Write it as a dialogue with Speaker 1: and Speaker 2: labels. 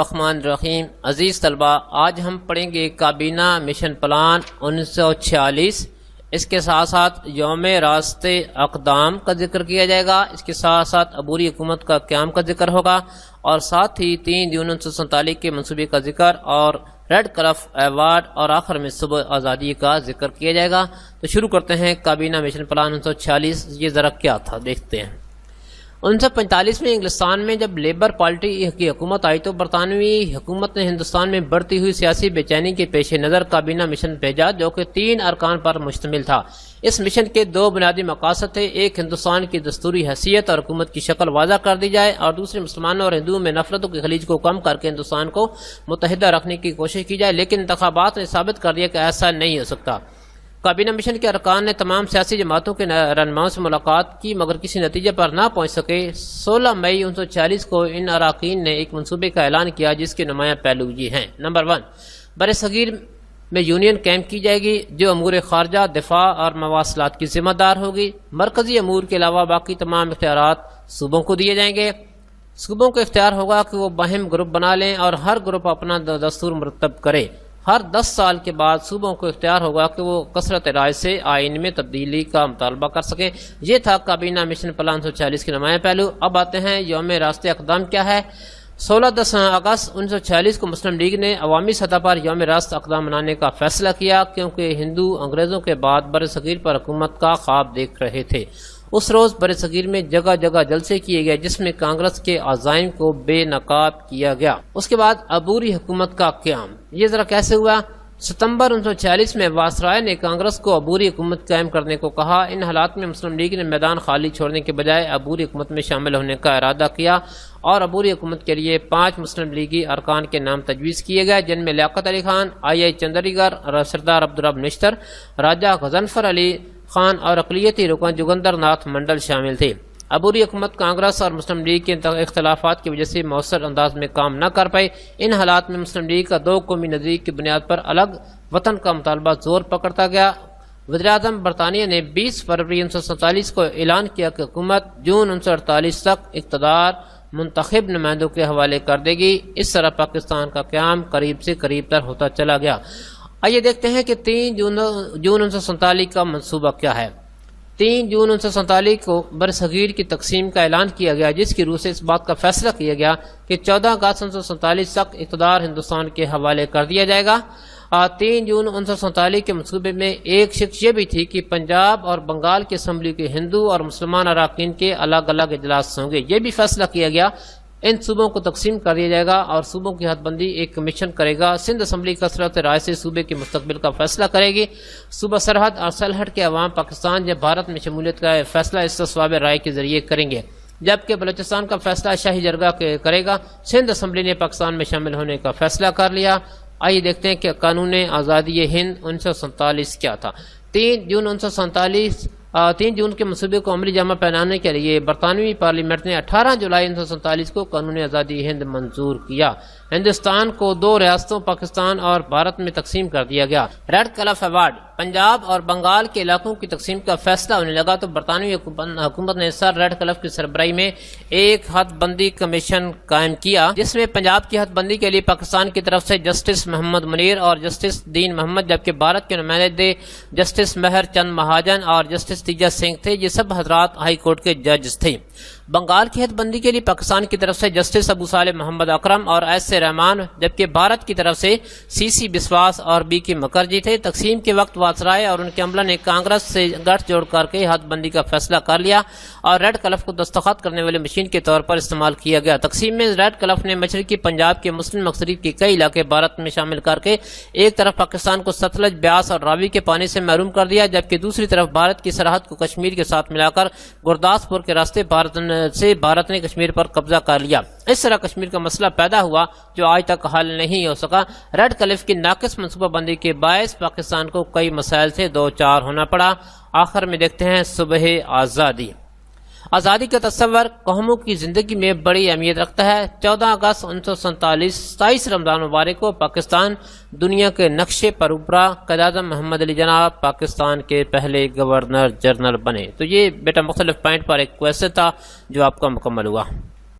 Speaker 1: الرحمن الرحیم۔ عزیز طلبہ، آج ہم پڑھیں گے کابینہ مشن پلان 1946۔ اس کے ساتھ ساتھ یوم راست اقدام کا ذکر کیا جائے گا، اس کے ساتھ ساتھ عبوری حکومت کا قیام کا ذکر ہوگا، اور ساتھ ہی 3 جون 1947 کے منصوبے کا ذکر اور ریڈ کلف ایوارڈ، اور آخر میں صبح آزادی کا ذکر کیا جائے گا۔ تو شروع کرتے ہیں کابینہ مشن پلان 1946۔ یہ ذرا کیا تھا دیکھتے ہیں۔ 1945 میں انگلستان میں جب لیبر پارٹی کی حکومت آئی تو برطانوی حکومت نے ہندوستان میں بڑھتی ہوئی سیاسی بے چینی کے پیش نظر کابینہ مشن بھیجا، جو کہ 3 ارکان پر مشتمل تھا۔ اس مشن کے 2 بنیادی مقاصد تھے: ایک، ہندوستان کی دستوری حیثیت اور حکومت کی شکل واضح کر دی جائے، اور دوسرے، مسلمانوں اور ہندوؤں میں نفرتوں کی خلیج کو کم کر کے ہندوستان کو متحدہ رکھنے کی کوشش کی جائے، لیکن انتخابات نے ثابت کر دیا کہ ایسا نہیں ہو سکتا۔ کابینہ مشن کے ارکان نے تمام سیاسی جماعتوں کے رہنماؤں سے ملاقات کی، مگر کسی نتیجے پر نہ پہنچ سکے۔ 16 مئی 1946 کو ان اراکین نے ایک منصوبے کا اعلان کیا، جس کے نمایاں پہلو یہ ہیں: نمبر 1، برصغیر میں یونین قائم کی جائے گی، جو امور خارجہ، دفاع اور مواصلات کی ذمہ دار ہوگی۔ مرکزی امور کے علاوہ باقی تمام اختیارات صوبوں کو دیے جائیں گے۔ صوبوں کو اختیار ہوگا کہ وہ باہم گروپ بنا لیں اور ہر گروپ اپنا دستور مرتب کرے۔ ہر 10 سال کے بعد صوبوں کو اختیار ہوگا کہ وہ کثرت رائے سے آئین میں تبدیلی کا مطالبہ کر سکیں۔ یہ تھا کابینہ مشن پلان 1946 کے نمایاں پہلو۔ اب آتے ہیں یوم راست اقدام کیا ہے۔ 16 اگست 1946 کو مسلم لیگ نے عوامی سطح پر یوم راست اقدام منانے کا فیصلہ کیا، کیونکہ ہندو انگریزوں کے بعد برصغیر پر حکومت کا خواب دیکھ رہے تھے۔ اس روز برصغیر میں جگہ جگہ جلسے کیے گئے، جس میں کانگریس کے عزائم کو بے نقاب کیا گیا۔ اس کے بعد عبوری حکومت کا قیام۔ یہ ذرا کیسے ہوا؟ ستمبر 1946 میں واسرائے نے کانگریس کو عبوری حکومت قائم کرنے کو کہا۔ ان حالات میں مسلم لیگ نے میدان خالی چھوڑنے کے بجائے عبوری حکومت میں شامل ہونے کا ارادہ کیا، اور عبوری حکومت کے لیے 5 مسلم لیگی ارکان کے نام تجویز کیے گئے، جن میں لیاقت علی خان، آئی چندری گر، سردار عبدالرب نشتر، راجہ غضنفر علی خان اور اقلیتی رکن جوگندر ناتھ منڈل شامل تھے۔ عبوری حکومت کانگریس اور مسلم لیگ کے اختلافات کی وجہ سے مؤثر انداز میں کام نہ کر پائی۔ ان حالات میں مسلم لیگ کا 2 قومی نظریے کی بنیاد پر الگ وطن کا مطالبہ زور پکڑتا گیا۔ وزیراعظم برطانیہ نے 20 فروری 1947 کو اعلان کیا کہ حکومت جون 1948 تک اقتدار منتخب نمائندوں کے حوالے کر دے گی۔ اس طرح پاکستان کا قیام قریب سے قریب تر ہوتا چلا گیا۔ آئیے دیکھتے ہیں کہ 3 جون 1947 کا منصوبہ کیا ہے۔ 3 جون 1947 کو برصغیر کی تقسیم کا اعلان کیا گیا، جس کی روح سے اس بات کا فیصلہ کیا گیا کہ 14 اگست 1947 تک اقتدار ہندوستان کے حوالے کر دیا جائے گا۔ 3 جون 1947 کے منصوبے میں ایک شق یہ بھی تھی کہ پنجاب اور بنگال کی اسمبلی کے ہندو اور مسلمان اراکین کے الگ الگ اجلاس ہوں گے۔ یہ بھی فیصلہ کیا گیا ان صوبوں کو تقسیم کر دیا جائے گا، اور صوبوں کی حد بندی ایک کمیشن کرے گا۔ سندھ اسمبلی کثرت رائے سے صوبے کے مستقبل کا فیصلہ کرے گی۔ صوبہ سرحد اور سلہٹ کے عوام پاکستان یا بھارت میں شمولیت کا فیصلہ اس استصواب رائے کے ذریعے کریں گے، جبکہ بلوچستان کا فیصلہ شاہی جرگہ کرے گا۔ سندھ اسمبلی نے پاکستان میں شامل ہونے کا فیصلہ کر لیا۔ آئیے دیکھتے ہیں کہ قانون آزادی ہند 1947 کیا تھا۔ 3 جون کے منصوبے کو عملی جامہ پہنانے کے لیے برطانوی پارلیمنٹ نے 18 جولائی 1947 کو قانون آزادی ہند منظور کیا۔ ہندوستان کو 2 ریاستوں پاکستان اور بھارت میں تقسیم کر دیا گیا۔ ریڈ کلف ایوارڈ۔ پنجاب اور بنگال کے علاقوں کی تقسیم کا فیصلہ ہونے لگا تو برطانوی حکومت نے سر ریڈ کلف کی سربراہی میں ایک حد بندی کمیشن قائم کیا، جس میں پنجاب کی حد بندی کے لیے پاکستان کی طرف سے جسٹس محمد منیر اور جسٹس دین محمد، جبکہ بھارت کے نمائندے جسٹس مہر چند مہاجن اور جسٹس تیجا سنگھ تھے۔ یہ سب حضرات ہائی کورٹ کے ججز تھے۔ بنگال کی حد بندی کے لیے پاکستان کی طرف سے جسٹس ابو صالح محمد اکرم اور ایس اے رحمان، جبکہ بھارت کی طرف سے سی سی بسواس اور بی کے مکرجی تھے۔ تقسیم کے وقت واسرائے اور ان کے عملہ نے کانگریس سے گٹھ جوڑ کر کے حد بندی کا فیصلہ کر لیا، اور ریڈ کلف کو دستخط کرنے والے مشین کے طور پر استعمال کیا گیا۔ تقسیم میں ریڈ کلف نے مشرقی پنجاب کے مسلم اکثریت کے کئی علاقے بھارت میں شامل کر کے ایک طرف پاکستان کو ستلج، بیاس اور راوی کے پانی سے محروم کر دیا، جبکہ دوسری طرف بھارت کی سرحد کو کشمیر کے ساتھ ملا کر گرداسپور کے راستے بھارت نے کشمیر پر قبضہ کر لیا۔ اس طرح کشمیر کا مسئلہ پیدا ہوا، جو آج تک حل نہیں ہو سکا۔ ریڈ کلف کی ناقص منصوبہ بندی کے باعث پاکستان کو کئی مسائل سے 2-4 ہونا پڑا۔ آخر میں دیکھتے ہیں صبح آزادی۔ آزادی کا تصور قوموں کی زندگی میں بڑی اہمیت رکھتا ہے۔ 14 اگست 1947 27 رمضان مبارک کو پاکستان دنیا کے نقشے پر ابھرا۔ قائد-اعظم محمد علی جناح پاکستان کے پہلے گورنر جنرل بنے۔ تو یہ بیٹا مختلف پوائنٹ پر ایک کویسچن تھا جو آپ کا مکمل ہوا۔